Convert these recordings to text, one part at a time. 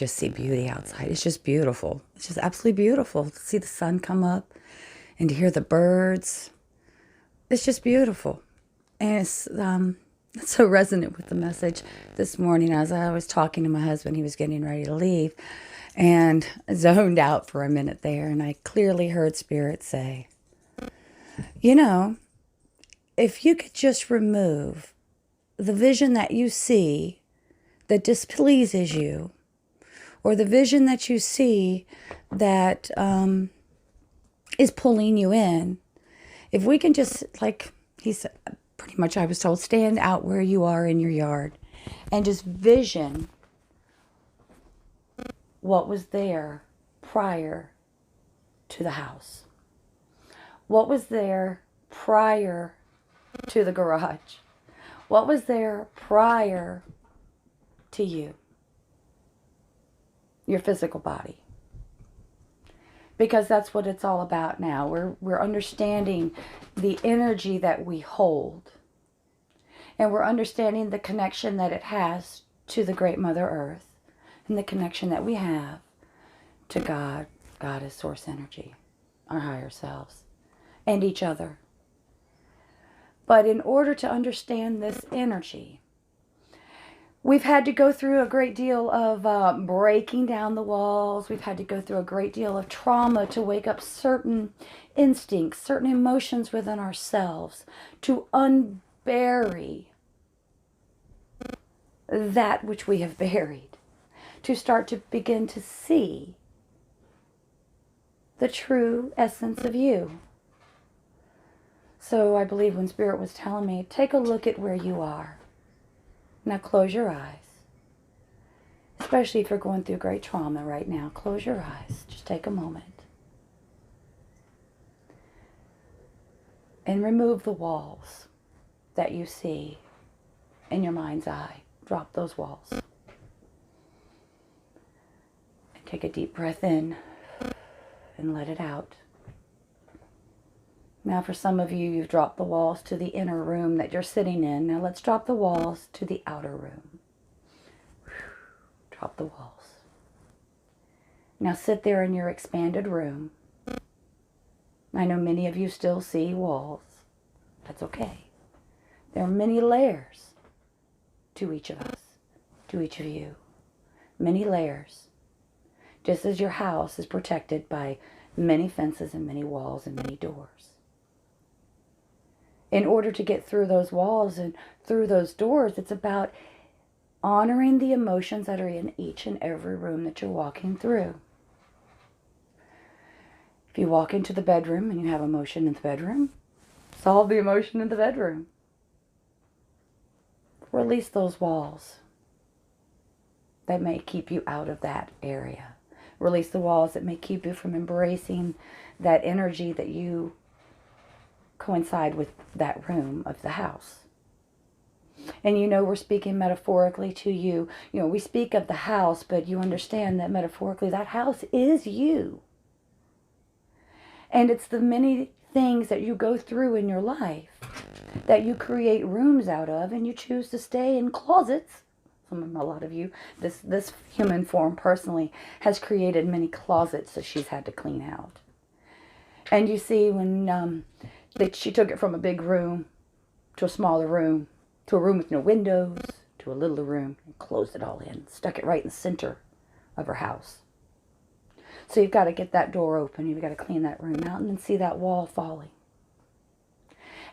just see beauty outside. It's just beautiful. It's just absolutely beautiful to see the sun come up and to hear the birds. It's just beautiful. And it's so resonant with the message this morning as I was talking to my husband. He was getting ready to leave and zoned out for a minute there. And I clearly heard Spirit say, you know, if you could just remove the vision that you see that displeases you, or the vision that you see that is pulling you in, if we can just, like he said, pretty much I was told, stand out where you are in your yard and just vision what was there prior to the house. What was there prior to the garage? What was there prior to you? Your physical body. Because that's what it's all about now. We're understanding the energy that we hold. And we're understanding the connection that it has to the great Mother Earth. And the connection that we have to God. God is source energy. Our higher selves. And each other. But in order to understand this energy, we've had to go through a great deal of breaking down the walls. We've had to go through a great deal of trauma to wake up certain instincts, certain emotions within ourselves, to unbury that which we have buried, to start to begin to see the true essence of you. So I believe when Spirit was telling me, take a look at where you are. Now close your eyes. Especially if you're going through great trauma right now. Close your eyes. Just take a moment. And remove the walls that you see in your mind's eye. Drop those walls. And take a deep breath in and let it out. Now for some of you, you've dropped the walls to the inner room that you're sitting in. Now let's drop the walls to the outer room. Drop the walls. Now sit there in your expanded room. I know many of you still see walls. That's okay. There are many layers to each of us, to each of you. Many layers. Just as your house is protected by many fences and many walls and many doors. In order to get through those walls and through those doors, it's about honoring the emotions that are in each and every room that you're walking through. If you walk into the bedroom and you have emotion in the bedroom, solve the emotion in the bedroom. Release those walls that may keep you out of that area. Release the walls that may keep you from embracing that energy that you coincide with that room of the house. And we're speaking metaphorically to you. We speak of the house, but you understand that metaphorically that house is you. And it's the many things that you go through in your life that you create rooms out of, and you choose to stay in closets. A lot of you, this human form personally has created many closets that she's had to clean out. And you see when she took it from a big room to a smaller room, to a room with no windows, to a littler room, and closed it all in, stuck it right in the center of her house. So you've got to get that door open, you've got to clean that room out, and then see that wall falling.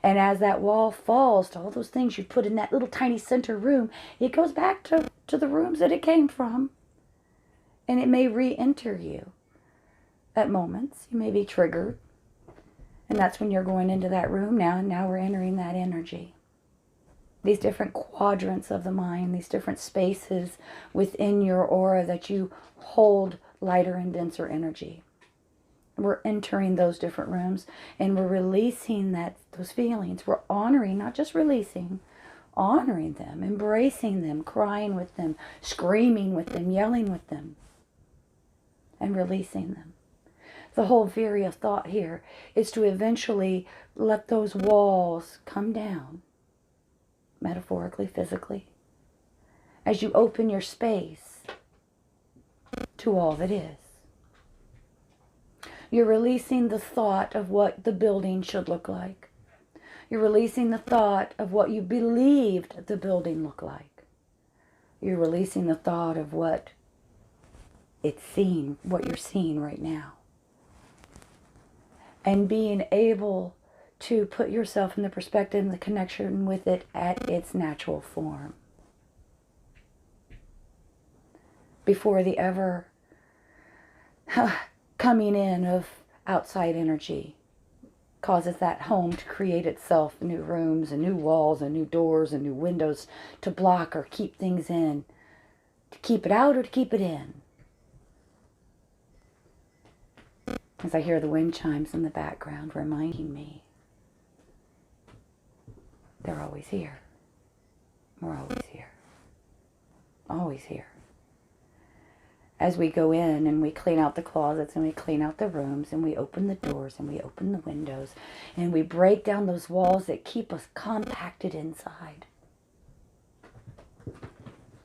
And as that wall falls to all those things you put in that little tiny center room, it goes back to the rooms that it came from. And it may re-enter you at moments. You may be triggered. And that's when you're going into that room now, and now we're entering that energy. These different quadrants of the mind, these different spaces within your aura that you hold lighter and denser energy. We're entering those different rooms, and we're releasing those feelings. We're honoring, not just releasing, honoring them, embracing them, crying with them, screaming with them, yelling with them, and releasing them. The whole theory of thought here is to eventually let those walls come down, metaphorically, physically, as you open your space to all that is. You're releasing the thought of what the building should look like. You're releasing the thought of what you believed the building looked like. You're releasing the thought of what it's seen, what you're seeing right now. And being able to put yourself in the perspective and the connection with it at its natural form. Before the ever coming in of outside energy causes that home to create itself new rooms and new walls and new doors and new windows to block or keep things in, to keep it out or to keep it in. As I hear the wind chimes in the background reminding me they're always here. We're always here. Always here. As we go in and we clean out the closets and we clean out the rooms and we open the doors and we open the windows and we break down those walls that keep us compacted inside.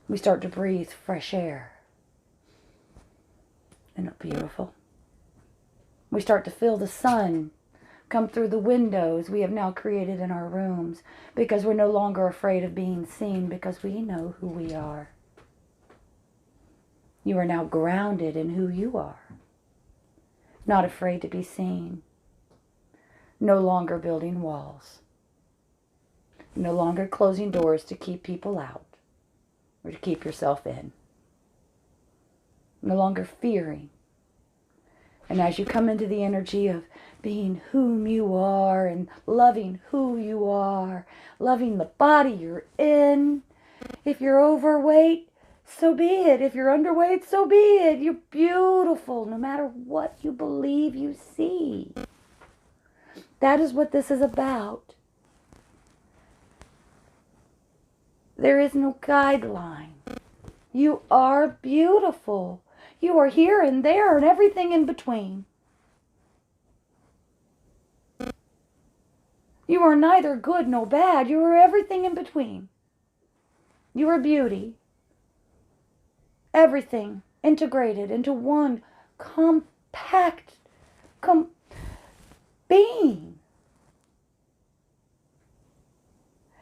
We start to breathe fresh air. Isn't it beautiful? We start to feel the sun come through the windows we have now created in our rooms because we're no longer afraid of being seen because we know who we are. You are now grounded in who you are. Not afraid to be seen. No longer building walls. No longer closing doors to keep people out or to keep yourself in. No longer fearing. And as you come into the energy of being whom you are and loving who you are, loving the body you're in, if you're overweight, so be it. If you're underweight, so be it. You're beautiful no matter what you believe you see. That is what this is about. There is no guideline. You are beautiful. You are here and there and everything in between. You are neither good nor bad. You are everything in between. You are beauty. Everything integrated into one compact being.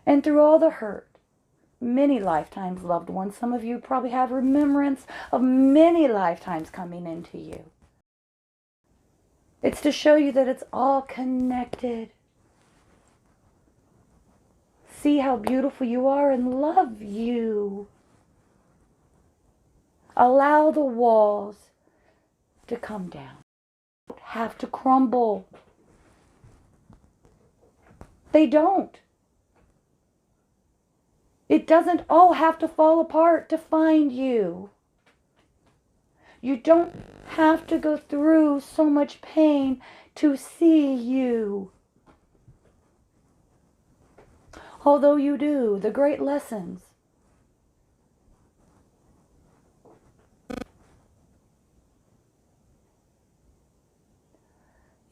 And through all the hurt, many lifetimes, loved ones, some of you probably have remembrance of many lifetimes coming into you. It's to show you that it's all connected. See how beautiful you are and love you. Allow the walls to come down. They don't have to crumble. They don't. It doesn't all have to fall apart to find you. You don't have to go through so much pain to see you. Although you do, the great lessons.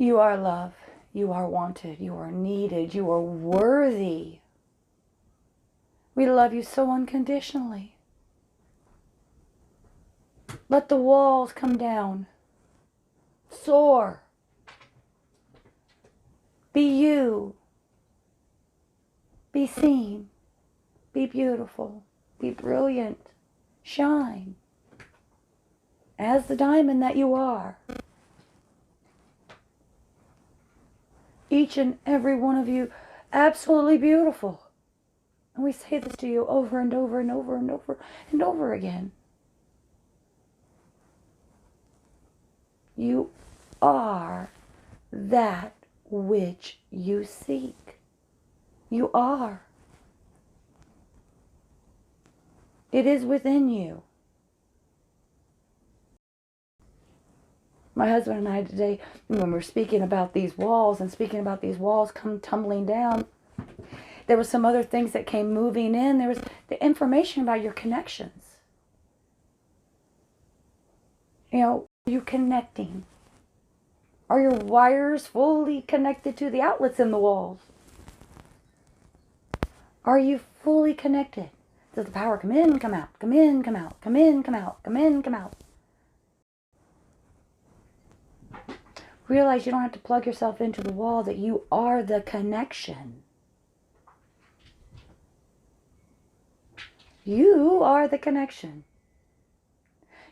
You are love. You are wanted. You are needed. You are worthy. We love you so unconditionally. Let the walls come down. Soar. Be you. Be seen. Be beautiful. Be brilliant. Shine. As the diamond that you are. Each and every one of you absolutely beautiful. And we say this to you over and over and over and over and over again. You are that which you seek. You are. It is within you. My husband and I today, when we're speaking about these walls and speaking about these walls come tumbling down, there was some other things that came moving in. There was the information about your connections. You know, are you connecting? Are your wires fully connected to the outlets in the walls? Are you fully connected? Does the power come in, come out, come in, come out, come in, come out, come in, come out? Realize you don't have to plug yourself into the wall, that you are the connection. You are the connection.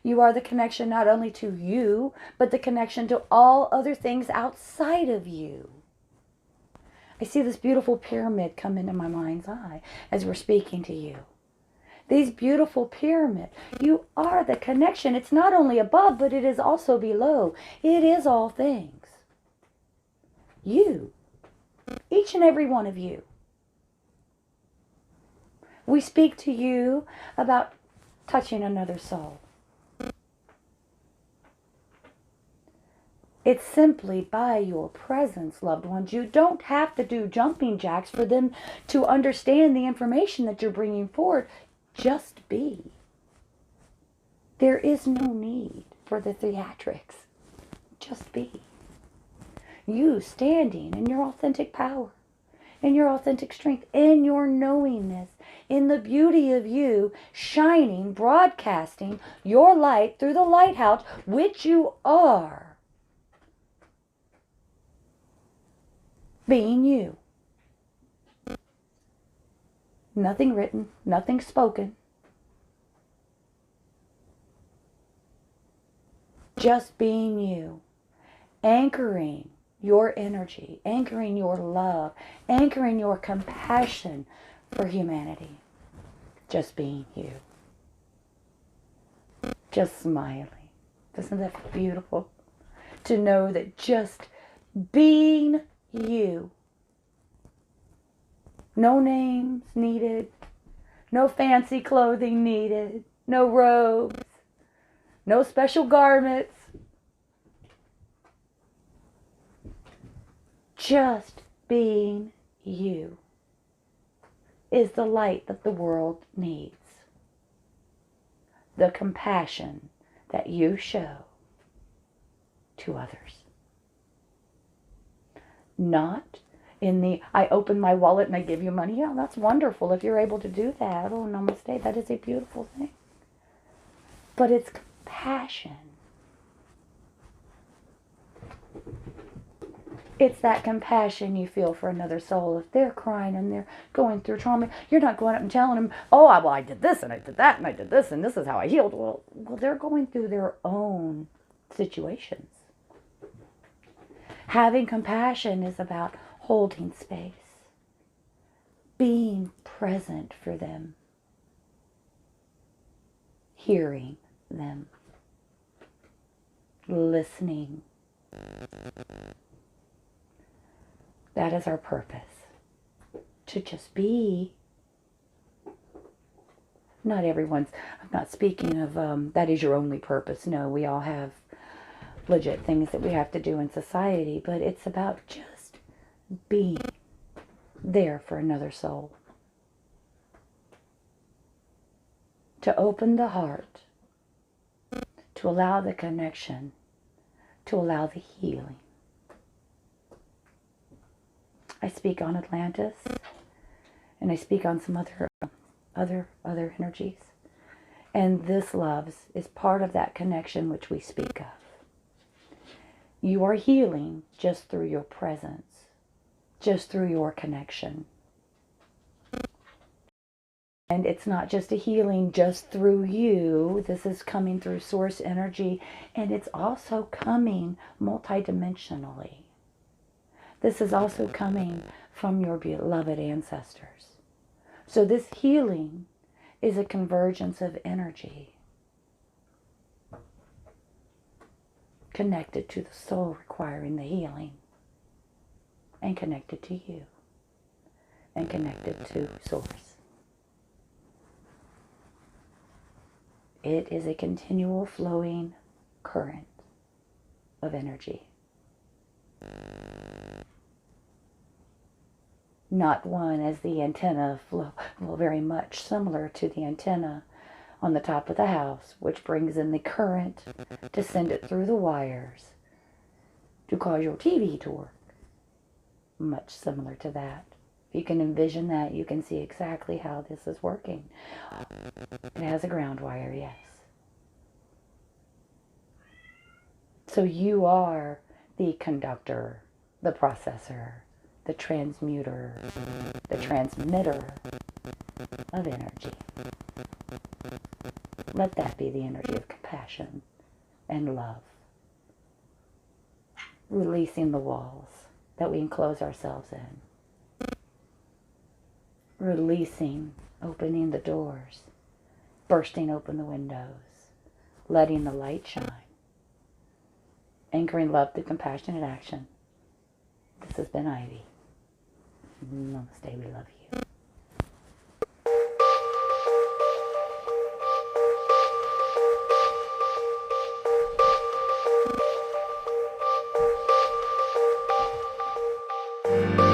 You are the connection not only to you, but the connection to all other things outside of you. I see this beautiful pyramid come into my mind's eye as we're speaking to you. These beautiful pyramids, you are the connection. It's not only above, but it is also below. It is all things. You, each and every one of you. We speak to you about touching another soul. It's simply by your presence, loved ones. You don't have to do jumping jacks for them to understand the information that you're bringing forward. Just be. There is no need for the theatrics. Just be. You standing in your authentic power, in your authentic strength, in your knowingness, in the beauty of you, shining, broadcasting your light through the lighthouse, which you are. Being you. Nothing written, nothing spoken. Just being you. Anchoring your energy, anchoring your love, anchoring your compassion for humanity. Just being you. Just smiling. Isn't that beautiful? To know that just being you. No names needed. No fancy clothing needed. No robes. No special garments. Just being you is the light that the world needs. The compassion that you show to others. Not in the, I open my wallet and I give you money. Yeah, that's wonderful if you're able to do that. Oh, namaste. That is a beautiful thing. But it's compassion. It's that compassion you feel for another soul. If they're crying and they're going through trauma, you're not going up and telling them, oh, I did this and I did that and I did this and this is how I healed. Well, they're going through their own situations. Having compassion is about holding space, being present for them, hearing them, listening. That is our purpose. To just be. Not everyone's, I'm not speaking of that is your only purpose. No, we all have legit things that we have to do in society, but it's about just being there for another soul. To open the heart, to allow the connection, to allow the healing. I speak on Atlantis, and I speak on some other energies. And this, loves, is part of that connection which we speak of. You are healing just through your presence, just through your connection. And it's not just a healing just through you. This is coming through source energy, and it's also coming multidimensionally. This is also coming from your beloved ancestors. So this healing is a convergence of energy connected to the soul requiring the healing, and connected to you, and connected to source. It is a continual flowing current of energy. Not one as the antenna flow, well, very much similar to the antenna on the top of the house, which brings in the current to send it through the wires to cause your TV to work. Much similar to that. If you can envision that, you can see exactly how this is working. It has a ground wire, yes. So you are the conductor, the processor, the transmuter, the transmitter of energy. Let that be the energy of compassion and love. Releasing the walls that we enclose ourselves in. Releasing, opening the doors, bursting open the windows, letting the light shine. Anchoring love through compassionate action. This has been Ivy. Namaste, we love you.